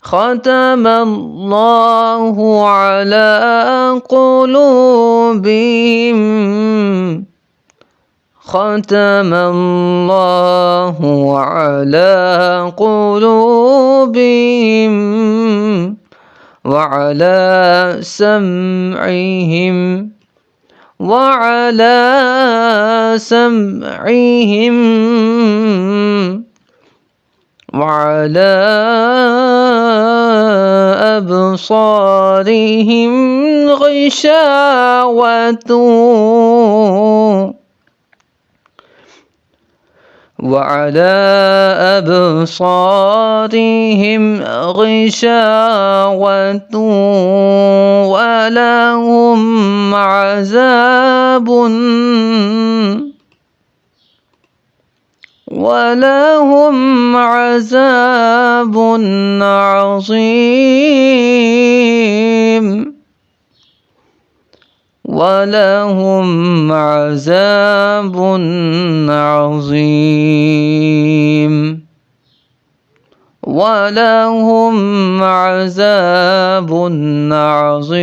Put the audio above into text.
ختم الله على قلوبهم ختم الله على قلوبهم وعلى سمعهم وعلى أبصارهم غشاوة وعلى أبصارهم غشاوة ولهم عذاب عظيم ولهم عذاب عظيم ولهم عذاب عظيم